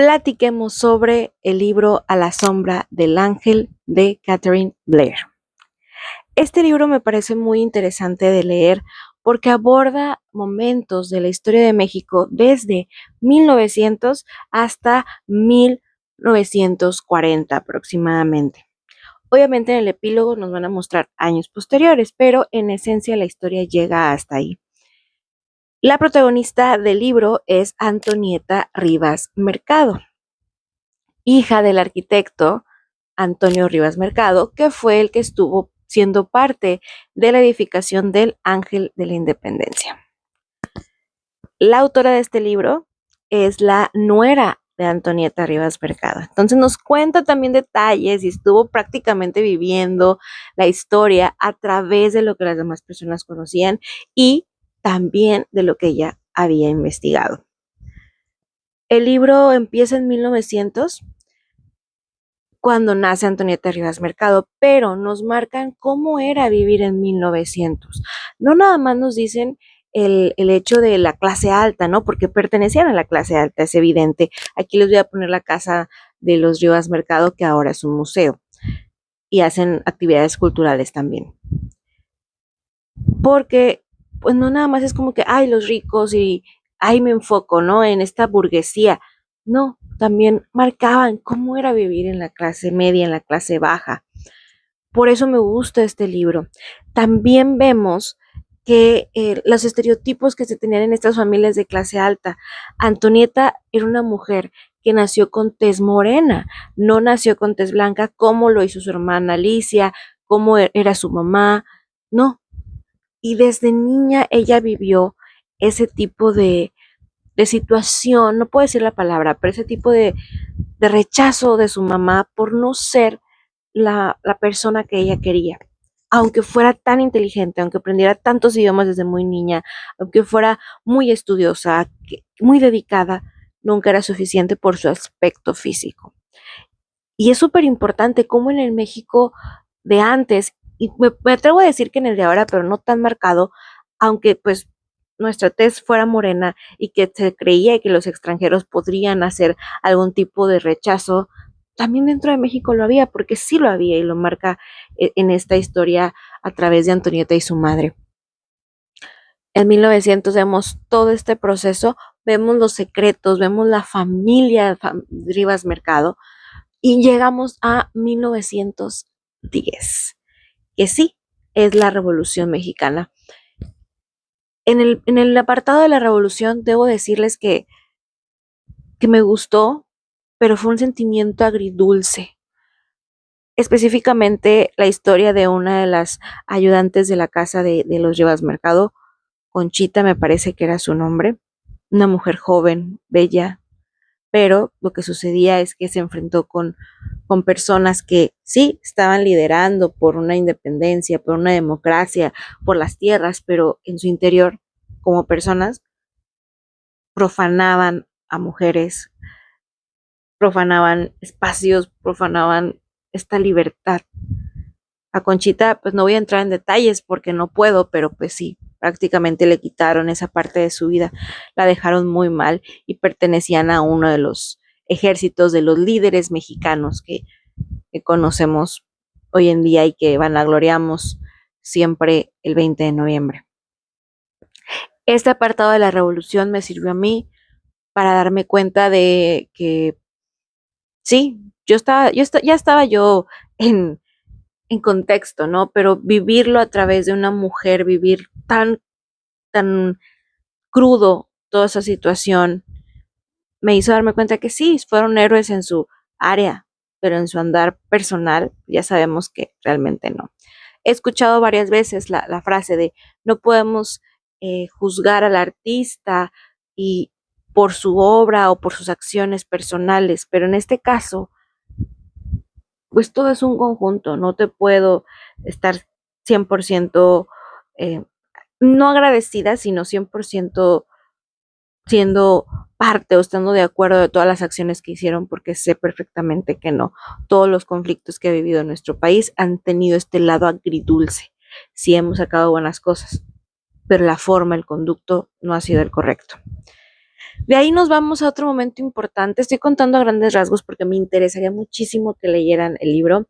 Platiquemos sobre el libro A la sombra del ángel de Catherine Blair. Este libro me parece muy interesante de leer porque aborda momentos de la historia de México desde 1900 hasta 1940 aproximadamente. Obviamente en el epílogo nos van a mostrar años posteriores, pero en esencia la historia llega hasta ahí. La protagonista del libro es Antonieta Rivas Mercado, hija del arquitecto Antonio Rivas Mercado, que fue el que estuvo siendo parte de la edificación del Ángel de la Independencia. La autora de este libro es la nuera de Antonieta Rivas Mercado. Entonces nos cuenta también detalles y estuvo prácticamente viviendo la historia a través de lo que las demás personas conocían y también de lo que ella había investigado. El libro empieza en 1900 cuando nace Antonieta Rivas Mercado, pero nos marcan cómo era vivir en 1900. No nada más nos dicen el hecho de la clase alta, ¿no? Porque pertenecían a la clase alta, es evidente. Aquí les voy a poner la casa de los Rivas Mercado, que ahora es un museo, y hacen actividades culturales también. Porque, pues no nada más es como que, ay, los ricos y ahí me enfoco, ¿no? En esta burguesía. No, también marcaban cómo era vivir en la clase media, en la clase baja. Por eso me gusta este libro. También vemos que los estereotipos que se tenían en estas familias de clase alta. Antonieta era una mujer que nació con tez morena, no nació con tez blanca como lo hizo su hermana Alicia, como era su mamá, no. Y desde niña ella vivió ese tipo de situación, no puedo decir la palabra, pero ese tipo de rechazo de su mamá por no ser la persona que ella quería. Aunque fuera tan inteligente, aunque aprendiera tantos idiomas desde muy niña, aunque fuera muy estudiosa, muy dedicada, nunca era suficiente por su aspecto físico. Y es súper importante cómo en el México de antes, y me atrevo a decir que en el de ahora, pero no tan marcado, aunque pues nuestra tez fuera morena y que se creía que los extranjeros podrían hacer algún tipo de rechazo, también dentro de México lo había, porque sí lo había y lo marca en esta historia a través de Antonieta y su madre. En 1900 vemos todo este proceso, vemos los secretos, vemos la familia Rivas Mercado y llegamos a 1910, que sí, es la Revolución Mexicana. En el apartado de la Revolución debo decirles que me gustó, pero fue un sentimiento agridulce. Específicamente la historia de una de las ayudantes de la casa de los Rivas Mercado, Conchita me parece que era su nombre, una mujer joven, bella, pero lo que sucedía es que se enfrentó con personas que sí estaban liderando por una independencia, por una democracia, por las tierras, pero en su interior, como personas, profanaban a mujeres, profanaban espacios, profanaban esta libertad. A Conchita, pues no voy a entrar en detalles porque no puedo, pero pues sí, prácticamente le quitaron esa parte de su vida, la dejaron muy mal y pertenecían a uno de los ejércitos de los líderes mexicanos que conocemos hoy en día y que vanagloriamos siempre el 20 de noviembre. Este apartado de la revolución me sirvió a mí para darme cuenta de que sí, ya estaba yo en contexto, ¿no? Pero vivirlo a través de una mujer, vivir tan crudo toda esa situación, me hizo darme cuenta que sí, fueron héroes en su área, pero en su andar personal ya sabemos que realmente no. He escuchado varias veces la frase de no podemos juzgar al artista y por su obra o por sus acciones personales, pero en este caso, pues todo es un conjunto, no te puedo estar 100% eh, no agradecida, sino 100% siendo parte o estando de acuerdo de todas las acciones que hicieron, porque sé perfectamente que no. Todos los conflictos que ha vivido en nuestro país han tenido este lado agridulce. Sí hemos sacado buenas cosas, pero la forma, el conducto no ha sido el correcto. De ahí nos vamos a otro momento importante. Estoy contando a grandes rasgos porque me interesaría muchísimo que leyeran el libro.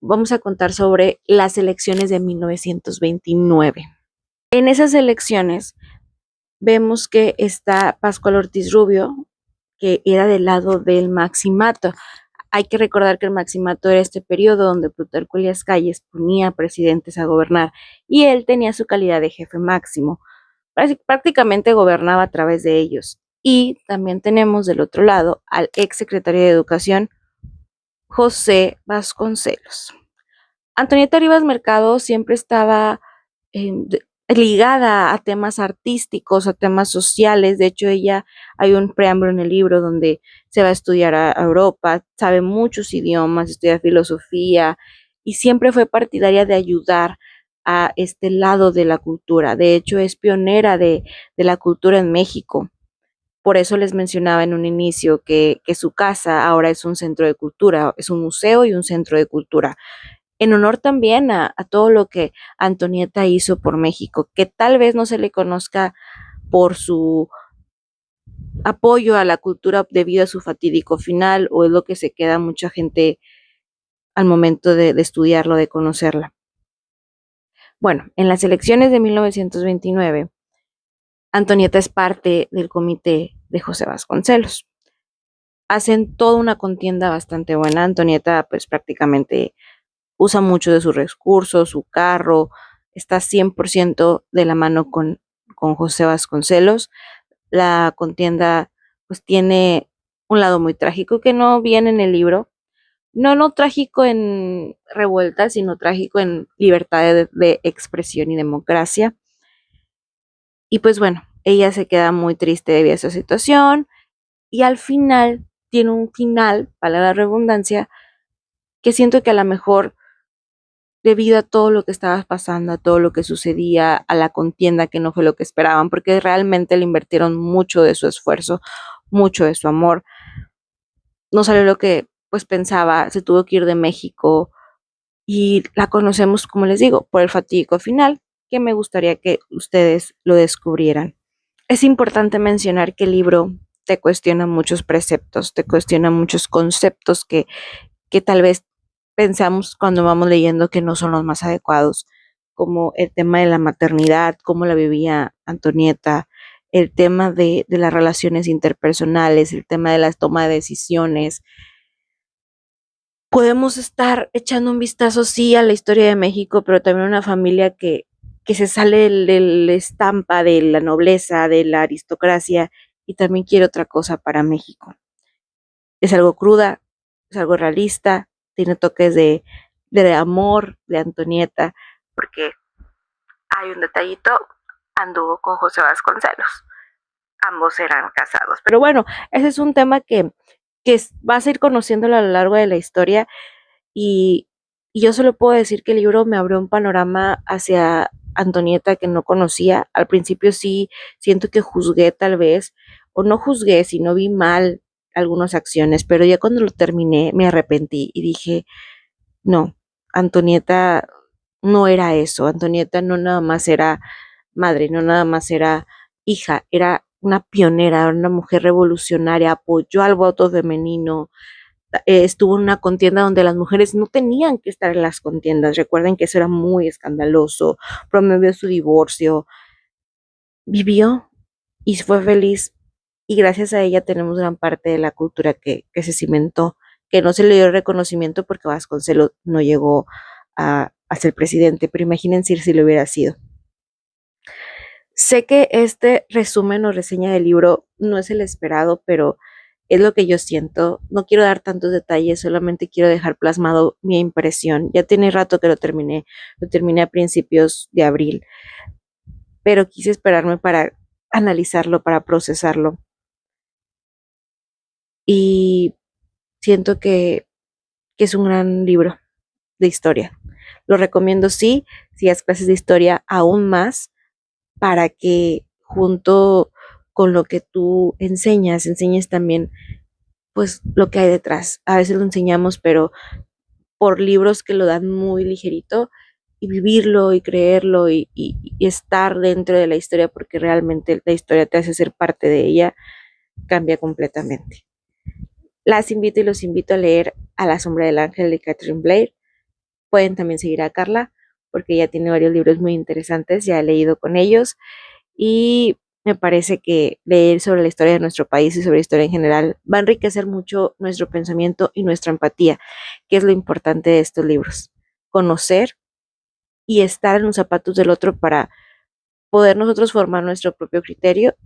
Vamos a contar sobre las elecciones de 1929. En esas elecciones vemos que está Pascual Ortiz Rubio, que era del lado del Maximato. Hay que recordar que el Maximato era este periodo donde Plutarco Elías Calles ponía presidentes a gobernar y él tenía su calidad de jefe máximo. Prácticamente gobernaba a través de ellos. Y también tenemos del otro lado al ex secretario de Educación, José Vasconcelos. Antonieta Rivas Mercado siempre estaba eh, ligada a temas artísticos, a temas sociales. De hecho, ella, hay un preámbulo en el libro donde se va a estudiar a Europa, sabe muchos idiomas, estudia filosofía y siempre fue partidaria de ayudar a este lado de la cultura. De hecho, es pionera de la cultura en México. Por eso les mencionaba en un inicio que su casa ahora es un centro de cultura, es un museo y un centro de cultura en honor también a todo lo que Antonieta hizo por México, que tal vez no se le conozca por su apoyo a la cultura debido a su fatídico final, o es lo que se queda mucha gente al momento de estudiarlo, de conocerla. Bueno, en las elecciones de 1929, Antonieta es parte del comité de José Vasconcelos. Hacen toda una contienda bastante buena. Antonieta pues prácticamente usa mucho de sus recursos, su carro, está 100% de la mano con José Vasconcelos. La contienda pues tiene un lado muy trágico que no viene en el libro, no trágico en revuelta, sino trágico en libertad de expresión y democracia. Y pues bueno, ella se queda muy triste debido a esa situación y al final tiene un final, para la redundancia, que siento que a lo mejor debido a todo lo que estaba pasando, a todo lo que sucedía, a la contienda que no fue lo que esperaban, porque realmente le invirtieron mucho de su esfuerzo, mucho de su amor. No salió lo que pues pensaba, se tuvo que ir de México y la conocemos, como les digo, por el fatídico final, que me gustaría que ustedes lo descubrieran. Es importante mencionar que el libro te cuestiona muchos preceptos, te cuestiona muchos conceptos que tal vez pensamos cuando vamos leyendo que no son los más adecuados, como el tema de la maternidad, cómo la vivía Antonieta, el tema de las relaciones interpersonales, el tema de la toma de decisiones. Podemos estar echando un vistazo, sí, a la historia de México, pero también una familia que se sale de la estampa de la nobleza, de la aristocracia, y también quiere otra cosa para México. Es algo cruda, es algo realista, tiene toques de amor de Antonieta, porque hay un detallito, anduvo con José Vasconcelos, ambos eran casados. Pero bueno, ese es un tema que vas a ir conociéndolo a lo largo de la historia y, y yo solo puedo decir que el libro me abrió un panorama hacia Antonieta que no conocía. Al principio sí siento que juzgué tal vez, o no juzgué, sino vi mal algunas acciones, pero ya cuando lo terminé me arrepentí y dije, no, Antonieta no era eso, Antonieta no nada más era madre, no nada más era hija, era una pionera, una mujer revolucionaria, apoyó al voto femenino, estuvo en una contienda donde las mujeres no tenían que estar en las contiendas. Recuerden que eso era muy escandaloso, promovió su divorcio, vivió y fue feliz. Y gracias a ella tenemos gran parte de la cultura que se cimentó, que no se le dio reconocimiento porque Vasconcelos no llegó a ser presidente, pero imagínense si lo hubiera sido. Sé que este resumen o reseña del libro no es el esperado, pero es lo que yo siento. No quiero dar tantos detalles, solamente quiero dejar plasmado mi impresión. Ya tiene rato que lo terminé a principios de abril, pero quise esperarme para analizarlo, para procesarlo. Y siento que es un gran libro de historia. Lo recomiendo sí, si das clases de historia aún más, para que junto con lo que tú enseñas, enseñes también pues lo que hay detrás. A veces lo enseñamos, pero por libros que lo dan muy ligerito y vivirlo y creerlo y estar dentro de la historia porque realmente la historia te hace ser parte de ella. cambia completamente. Las invito y los invito a leer A la sombra del ángel de Catherine Blair. Pueden también seguir a Carla porque ella tiene varios libros muy interesantes, ya he leído con ellos y me parece que leer sobre la historia de nuestro país y sobre la historia en general va a enriquecer mucho nuestro pensamiento y nuestra empatía, que es lo importante de estos libros. Conocer y estar en los zapatos del otro para poder nosotros formar nuestro propio criterio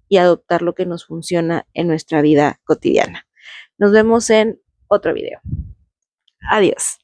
y adoptar lo que nos funciona en nuestra vida cotidiana. Nos vemos en otro video. Adiós.